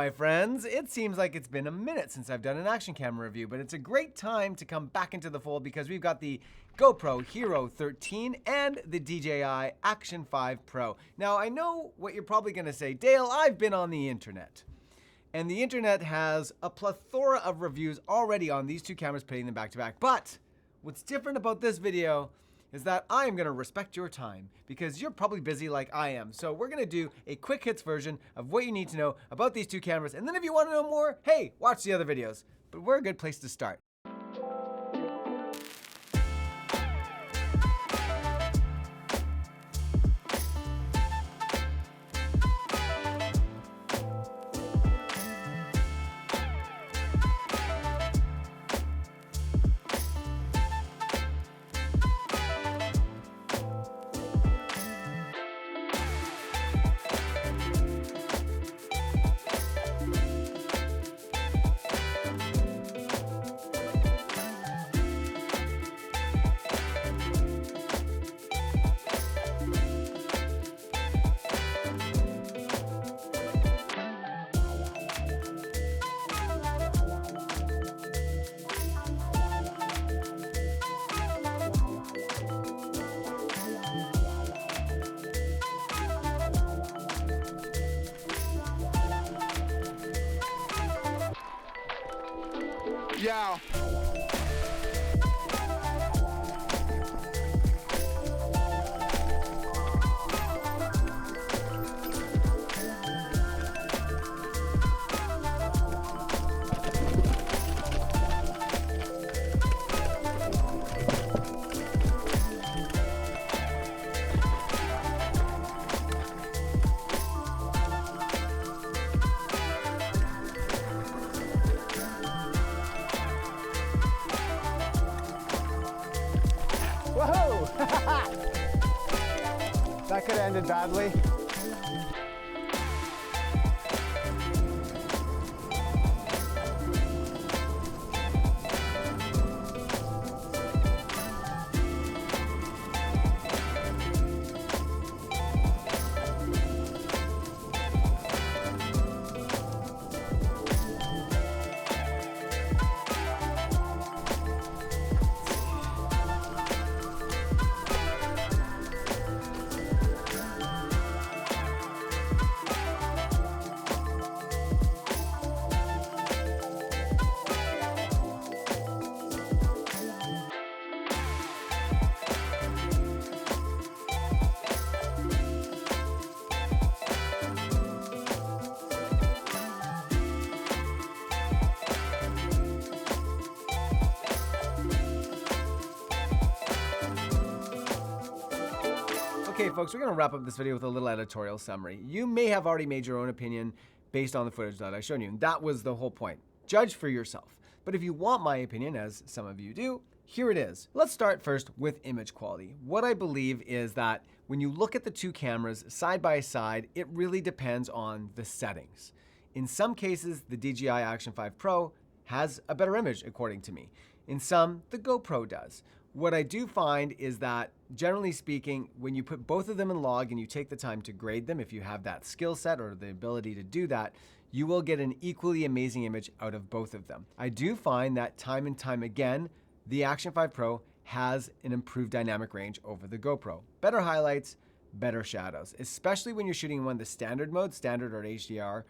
my friends. It seems like it's been a minute since I've done an action camera review, but it's a great time to come back into the fold because we've got the GoPro Hero 13 and the DJI Action 5 Pro. Now, I know what you're probably gonna say, Dale, I've been on the internet. And the internet has a plethora of reviews already on these two cameras, putting them back to back. But what's different about this video is that I am gonna respect your time because you're probably busy like I am. So we're gonna do a quick hits version of what you need to know about these two cameras. And then if you wanna know more, hey, watch the other videos. But we're a good place to start. Yeah. Whoa! That could have ended badly. Okay, folks, we're gonna wrap up this video with a little editorial summary. You may have already made your own opinion based on the footage that I showed you, and that was the whole point. Judge for yourself. But if you want my opinion, as some of you do, here it is. Let's start first with image quality. What I believe is that when you look at the two cameras side by side, it really depends on the settings. In some cases, the DJI Action 5 Pro has a better image, according to me. In some, the GoPro does. What I do find is that, generally speaking, when you put both of them in log and you take the time to grade them, if you have that skill set or the ability to do that, you will get an equally amazing image out of both of them. I do find that time and time again, the Action 5 Pro has an improved dynamic range over the GoPro. Better highlights, better shadows, especially when you're shooting in one of the standard modes, standard or HDR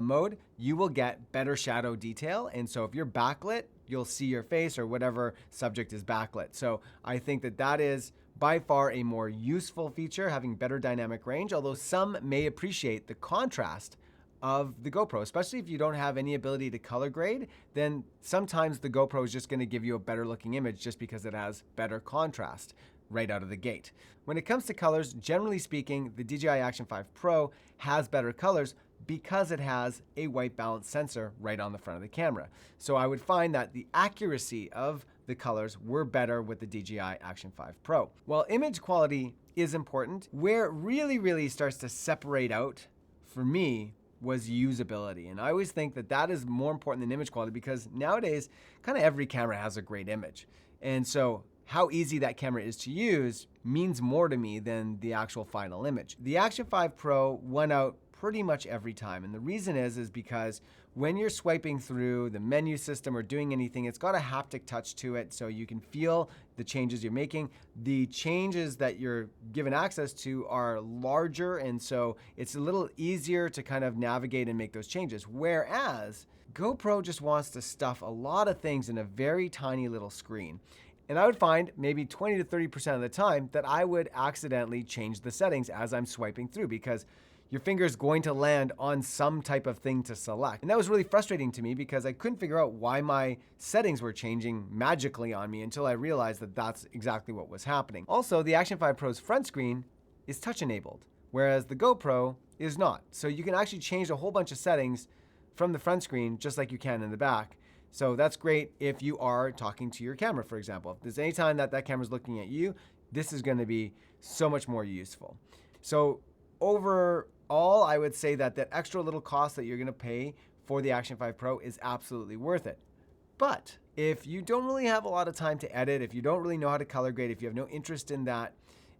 mode, you will get better shadow detail. And so if you're backlit, you'll see your face or whatever subject is backlit. So I think that that is by far a more useful feature, having better dynamic range, although some may appreciate the contrast of the GoPro, especially if you don't have any ability to color grade, then sometimes the GoPro is just gonna give you a better looking image just because it has better contrast right out of the gate. When it comes to colors, generally speaking, the DJI Action 5 Pro has better colors because it has a white balance sensor right on the front of the camera. So I would find that the accuracy of the colors were better with the DJI Action 5 Pro. While image quality is important, where it really starts to separate out for me was usability. And I always think that that is more important than image quality because nowadays, kind of every camera has a great image. And so how easy that camera is to use means more to me than the actual final image. The Action 5 Pro won out pretty much every time. And the reason is because when you're swiping through the menu system or doing anything, it's got a haptic touch to it, so you can feel the changes you're making. The changes that you're given access to are larger, and so it's a little easier to kind of navigate and make those changes. Whereas GoPro just wants to stuff a lot of things in a very tiny little screen. And I would find maybe 20 to 30% of the time that I would accidentally change the settings as I'm swiping through, because your finger is going to land on some type of thing to select. And that was really frustrating to me because I couldn't figure out why my settings were changing magically on me until I realized that that's exactly what was happening. Also, the Action 5 Pro's front screen is touch enabled, whereas the GoPro is not. So you can actually change a whole bunch of settings from the front screen just like you can in the back. So that's great if you are talking to your camera, for example. If there's any time that that camera's looking at you, this is gonna be so much more useful. So overall, I would say that that extra little cost that you're gonna pay for the Action 5 Pro is absolutely worth it. But if you don't really have a lot of time to edit, if you don't really know how to color grade, if you have no interest in that,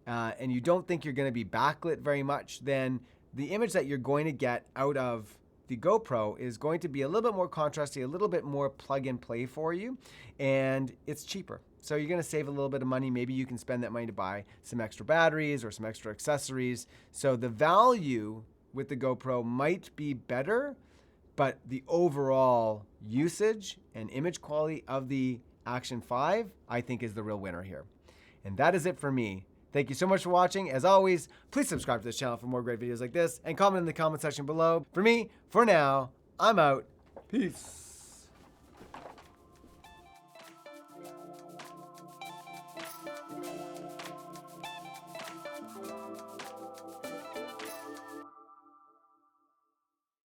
and you don't think you're gonna be backlit very much, then the image that you're going to get out of the GoPro is going to be a little bit more contrasty, a little bit more plug and play for you, and it's cheaper. So you're gonna save a little bit of money. Maybe you can spend that money to buy some extra batteries or some extra accessories. So the value with the GoPro might be better, but the overall usage and image quality of the Action 5, I think, is the real winner here. And that is it for me. Thank you so much for watching. As always, please subscribe to this channel for more great videos like this and comment in the comment section below. For me, for now, I'm out. Peace.